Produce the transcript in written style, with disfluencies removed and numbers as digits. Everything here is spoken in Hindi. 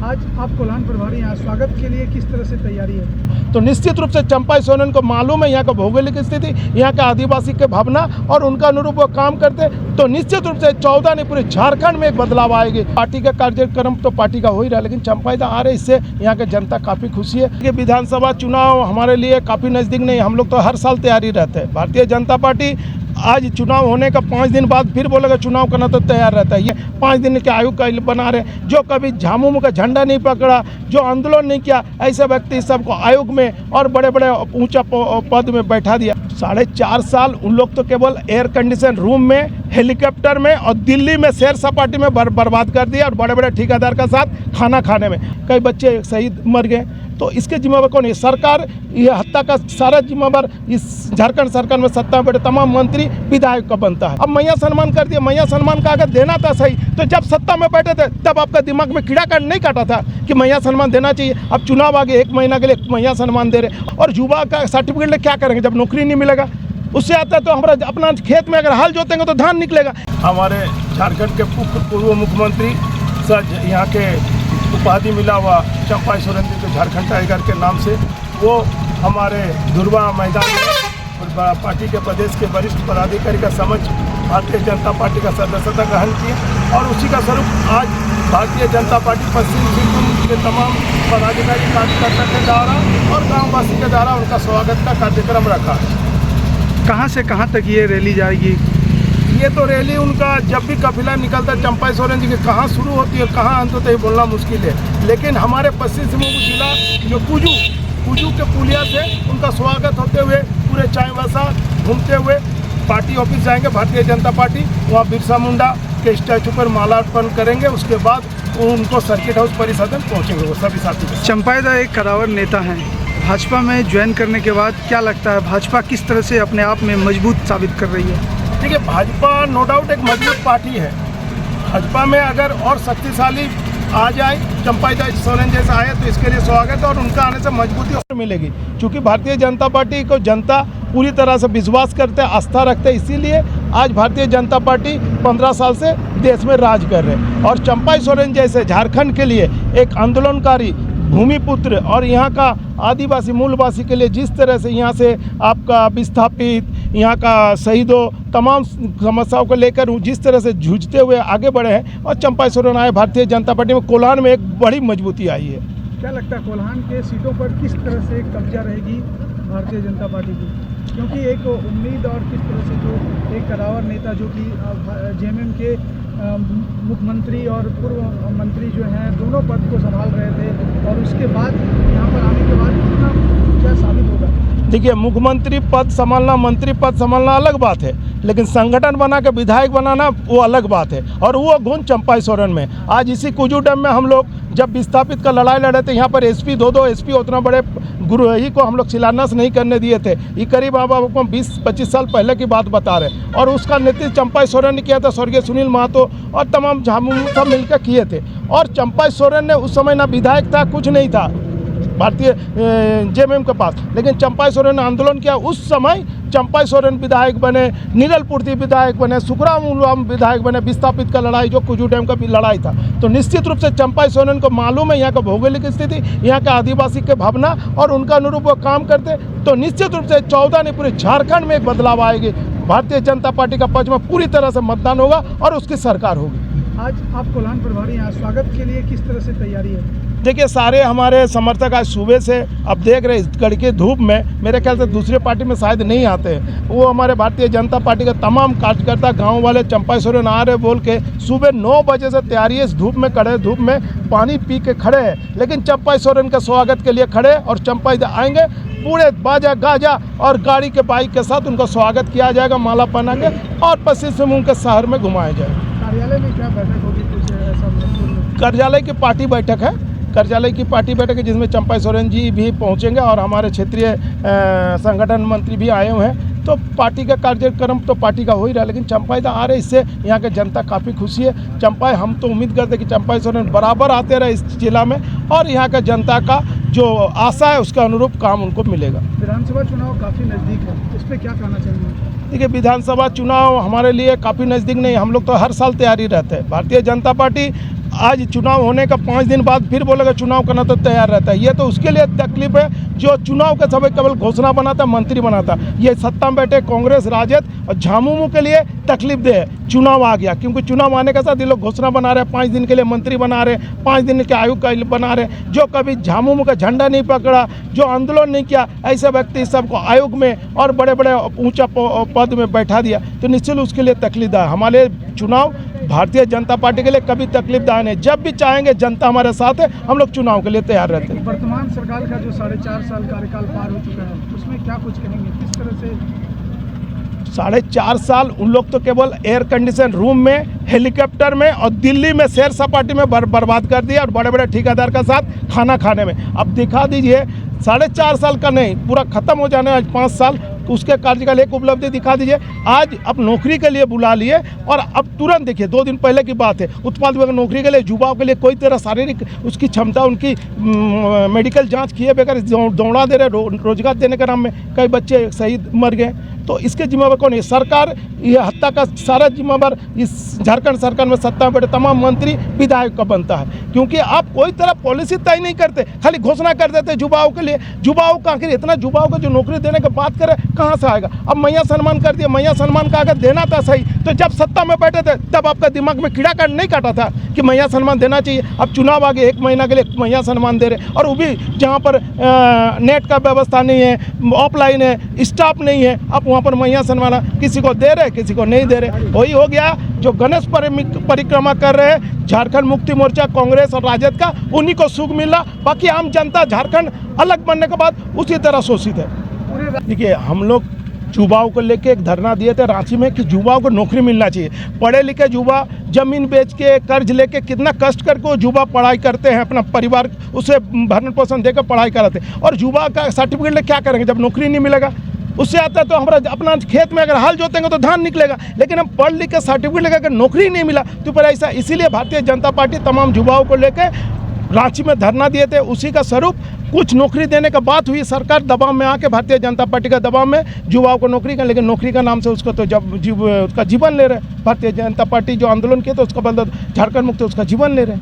आज आप कोल्हान प्रभारी हैं, स्वागत के लिए किस तरह से तैयारी है? तो निश्चित रूप से चंपाई सोरेन को मालूम है यहाँ का भौगोलिक स्थिति, यहाँ के आदिवासी के भावना और उनका अनुरूप वो काम करते, तो निश्चित रूप से 14 नहीं पूरे झारखंड में एक बदलाव आएगी। पार्टी का कार्यक्रम तो पार्टी का हो ही रहा है, लेकिन चंपाई आ रहे, इससे यहाँ की जनता काफ़ी खुशी है कि विधानसभा चुनाव हमारे लिए काफ़ी नज़दीक नहीं, हम लोग तो हर साल तैयारी रहते हैं। भारतीय जनता पार्टी आज चुनाव होने का 5 दिन बाद फिर बोलेगा चुनाव करना, तो तैयार रहता है। ये 5 दिन के आयु का बना रहे, जो कभी झामुमो का झंडा नहीं पकड़ा, जो आंदोलन नहीं किया, ऐसे व्यक्ति सबको आयोग में और बड़े बड़े ऊंचा पद में बैठा दिया। 4.5 साल उन लोग तो केवल एयर कंडीशन रूम में, हेलीकॉप्टर में और दिल्ली में सैर सपाटी में बर्बाद कर दिया, और बड़े बड़े ठेकेदार का साथ खाना खाने में कई बच्चे शहीद मर गए। तो इसके जिम्मेवार कौन है? सरकार। ये हत्या का सारा जिम्मेवार इस झारखंड सरकार में सत्ता में बैठे तमाम मंत्री विधायक का बनता है। अब मैया सम्मान कर दिया, मैया सम्मान का अगर देना था सही, तो जब सत्ता में बैठे थे तब आपका दिमाग में कीड़ा काट नहीं काटा था कि मैया सम्मान देना चाहिए। अब चुनाव आगे 1 महीना के लिए मैया सम्मान दे रहे, और युवा का सर्टिफिकेट ले क्या करेंगे जब नौकरी नहीं मिलेगा? उससे आता तो हमारा अपना खेत में अगर हल जोतेंगे तो धान निकलेगा। हमारे झारखंड के पूर्व मुख्यमंत्री सर यहाँ के उपाधि मिला हुआ चंपाई सोरेन जी को झारखंड टाइगर के नाम से, वो हमारे धुरवा मैदान में और पार्टी के प्रदेश के वरिष्ठ पदाधिकारी का समझ भारतीय जनता पार्टी का सदस्यता ग्रहण किए, और उसी का स्वरूप आज भारतीय जनता पार्टी पश्चिम सिंहभूम के तमाम पदाधिकारी कार्यकर्ता के द्वारा और गाँववासी के द्वारा उनका स्वागत का कार्यक्रम रखा। कहाँ से कहाँ तक ये रैली जाएगी? ये तो रैली उनका जब भी काफिला निकलता है चंपाई सोरेन जी की कहाँ शुरू होती है कहाँ अंत होता है बोलना मुश्किल है, लेकिन हमारे पश्चिम सिंहभूम जिला जो कुजू के पुलिया से उनका स्वागत होते हुए पूरे चाईबासा घूमते हुए पार्टी ऑफिस जाएंगे भारतीय जनता पार्टी, वहाँ बिरसा मुंडा के स्टैचू पर मालार्पण करेंगे। उसके बाद उनको सर्किट हाउस परिसर में पहुँचेंगे वो सभी साथी। चंपाई दा एक कदावर नेता हैं, भाजपा में ज्वाइन करने के बाद क्या लगता है भाजपा किस तरह से अपने आप में मजबूत साबित कर रही है? देखिए, भाजपा नो डाउट एक मजबूत पार्टी है। भाजपा में अगर और शक्तिशाली आ जाए, चंपाई सोरेन जैसा आए, तो इसके लिए स्वागत है और उनका आने से मजबूती और मिलेगी। क्योंकि भारतीय जनता पार्टी को जनता पूरी तरह से विश्वास करते हैं, आस्था रखते हैं, इसीलिए आज भारतीय जनता पार्टी 15 साल से देश में राज कर रहे हैं। और चंपाई सोरेन जैसे झारखंड के लिए एक आंदोलनकारी भूमिपुत्र और यहाँ का आदिवासी मूलवासी के लिए जिस तरह से यहाँ से आपका विस्थापित, यहाँ का शहीदों, तमाम समस्याओं को लेकर जिस तरह से जूझते हुए आगे बढ़े हैं, और चंपाई सोरेन आए भारतीय जनता पार्टी में, कोल्हान में एक बड़ी मजबूती आई है। क्या लगता है कोल्हान के सीटों पर किस तरह से कब्जा रहेगी भारतीय जनता पार्टी की? क्योंकि एक उम्मीद और किस तरह से जो एक कदावर नेता जो कि जेएमएम के मुख्यमंत्री और पूर्व मंत्री जो हैं दोनों पद को संभाल रहे थे, और उसके बाद यहाँ पर आने के बाद कितना क्या साबित होगा? देखिए, मुख्यमंत्री पद संभालना, मंत्री पद संभालना अलग बात है, लेकिन संगठन बना के विधायक बनाना वो अलग बात है, और वो गुण चंपाई सोरेन में। आज इसी कुजू डैम में हम लोग जब विस्थापित का लड़ाई लड़े थे, यहाँ पर एसपी दो एसपी उतना बड़े गुरुही को हम लोग शिलान्यास नहीं करने दिए थे। ये करीब आप 20-25 साल पहले की बात बता रहे, और उसका नेतृत्व चंपाई सोरेन ने किया था। स्वर्गीय सुनील महतो और तमाम झामुमो सब मिलकर किए थे, और चंपाई सोरेन ने उस समय ना विधायक था, कुछ नहीं था भारतीय जेएमएम के पास, लेकिन चंपाई सोरेन ने आंदोलन किया। उस समय चंपाई सोरेन विधायक बने, नीरल पूर्ति विधायक बने, सुखराम उलवाम विधायक बने। विस्थापित का लड़ाई जो कुजू डैम का भी लड़ाई था, तो निश्चित रूप से चंपाई सोरेन को मालूम है यहाँ का भौगोलिक स्थिति, यहाँ के आदिवासी के भावना और उनका अनुरूप वो काम करते, तो निश्चित रूप से 14 नहीं पूरे झारखंड में एक बदलाव आएगी। भारतीय जनता पार्टी का पक्ष में पूरी तरह से मतदान होगा और उसकी सरकार होगी। आज आप कोल्हान प्रभारी हैं, स्वागत के लिए किस तरह से तैयारी है? देखिए, सारे हमारे समर्थक आज सुबह से अब देख रहे इस कड़के धूप में, मेरे ख्याल से दूसरे पार्टी में शायद नहीं आते, वो हमारे भारतीय जनता पार्टी के तमाम कार्यकर्ता गांव वाले चंपाई सोरेन आ रहे बोल के सुबह 9 बजे से तैयारी है। इस धूप में खड़े, धूप में पानी पी के खड़े हैं, लेकिन चंपाई सोरेन के स्वागत के लिए खड़े, और चंपाई आएंगे पूरे बाजा गाजा और गाड़ी के बाइक के साथ उनका स्वागत किया जाएगा, माला पहना के, और पश्चिम सिंहभूम के शहर में घुमाया जाएगा। कार्यालय में क्या बैठक होगी? कुछ ऐसा? कार्यालय की पार्टी बैठक है, कार्यालय की पार्टी बैठक है, जिसमें चंपाई सोरेन जी भी पहुंचेंगे और हमारे क्षेत्रीय संगठन मंत्री भी आए हुए हैं। तो पार्टी का कार्यक्रम तो पार्टी का हो ही रहा है, लेकिन चंपाई आ रहे, इससे यहाँ के जनता काफ़ी खुशी है। चंपाई, हम तो उम्मीद करते हैं कि चंपाई सोरेन बराबर आते रहे इस जिला में, और यहाँ का जनता का जो आशा है उसके अनुरूप काम उनको मिलेगा। विधानसभा चुनाव काफ़ी नज़दीक है, इस पर क्या कहना चाहिए? देखिए, विधानसभा चुनाव हमारे लिए काफ़ी नज़दीक नहीं, हम लोग तो हर साल तैयारी रहते हैं। भारतीय जनता पार्टी आज चुनाव होने का 5 दिन बाद फिर बोलेगा चुनाव करना तो तैयार रहता है। ये तो उसके लिए तकलीफ है जो चुनाव के समय केवल घोषणा बनाता, मंत्री बनाता। ये सत्ता में बैठे कांग्रेस, राजद और झामुमो के लिए तकलीफ दे है। चुनाव आ गया, क्योंकि चुनाव आने के साथ ये लोग घोषणा बना रहे हैं, 5 दिन के लिए मंत्री बना रहे हैं, 5 दिन के आयोग का बना रहे हैं। जो कभी झामुमो का झंडा नहीं पकड़ा, जो आंदोलन नहीं किया, ऐसे व्यक्ति सबको आयोग में और बड़े बड़े ऊंचा पद में बैठा दिया, तो निश्चित उसके लिए तकलीफ है। हमारे चुनाव भारतीय जनता पार्टी के लिए कभी तकलीफदायक नहीं। जब भी चाहेंगे जनता हमारे साथ है, हम लोग चुनाव के लिए तैयार रहते हैं। वर्तमान सरकार का जो 4.5 साल कार्यकाल पार हो चुका है, उसमें क्या कुछ करेंगे, किस तरह से? 4.5 साल उन लोग तो केवल एयर कंडीशन रूम में, हेलीकॉप्टर में और दिल्ली में सैर सपाटी में बर्बाद कर दिया और बड़े बड़े ठेकेदार के साथ खाना खाने में। अब दिखा दीजिए 4.5 साल का नहीं, पूरा खत्म हो जाने आज 5 साल, तो उसके कार्यकाल एक उपलब्धि दिखा दीजिए। आज अब नौकरी के लिए बुला लिए और अब तुरंत देखिए 2 दिन पहले की बात है, उत्पाद विभाग नौकरी के लिए युवाओं के लिए कोई तरह शारीरिक उसकी क्षमता, उनकी मेडिकल जांच किए बगैर दौड़ा दे रहे, रोजगार देने के नाम में कई बच्चे शहीद मर गए। तो इसके जिम्मेवार कौन है? सरकार। ये हत्या का सारा जिम्मेवार इस झारखंड सरकार में सत्ता में बैठे तमाम मंत्री विधायक का बनता है, क्योंकि आप कोई तरह पॉलिसी तय नहीं करते, खाली घोषणा कर देते युवाओं के लिए। युवाओं का आखिर इतना युवाओं को जो नौकरी देने की बात करे कहाँ से आएगा? अब मैया सम्मान कर दिया, मैया सम्मान का अगर देना था सही तो जब सत्ता में बैठे थे तब आपका दिमाग में कीड़ा काट नहीं काटा था कि मैया सम्मान देना चाहिए। अब चुनाव आगे 1 महीना के लिए मैया सम्मान दे रहे, और वो भी जहाँ पर नेट का व्यवस्था नहीं है, ऑफलाइन है, स्टाफ नहीं है, आप वहाँ पर मैया सम्मान किसी को दे रहे, किसी को नहीं दे रहे। वही हो गया जो गणेश परिक्रमा कर रहे हैं झारखंड मुक्ति मोर्चा, कांग्रेस और राजद का, उन्हीं को सुख मिला। बाकी आम जनता झारखंड अलग बनने के बाद उसी तरह शोषित है। देखिए, हम लोग युवाओं को लेके एक धरना दिए थे रांची में कि युवाओं को नौकरी मिलना चाहिए। पढ़े लिखे युवा जमीन बेच के, कर्ज लेके, कितना कष्ट करके वो युवा पढ़ाई करते हैं, अपना परिवार उसे भरण पोषण देकर पढ़ाई कराते हैं, और युवा का सर्टिफिकेट ले क्या करेंगे जब नौकरी नहीं मिलेगा? उससे आता है तो हमारा अपना खेत में अगर हल जोतेंगे तो धान निकलेगा, लेकिन हम पढ़ लिख के सर्टिफिकेट लेकर नौकरी नहीं मिला तो पर ऐसा। इसीलिए भारतीय जनता पार्टी तमाम युवाओं को लेकर रांची में धरना दिए थे। उसी का स्वरूप कुछ नौकरी देने का बात हुई, सरकार दबाव में आके, भारतीय जनता पार्टी का दबाव में युवाओं को नौकरी का, लेकिन नौकरी का नाम से उसको तो जब उसका जीवन ले रहे। भारतीय जनता पार्टी जो आंदोलन किया तो उसका बदला झारखंड मुक्ति उसका जीवन ले रहे।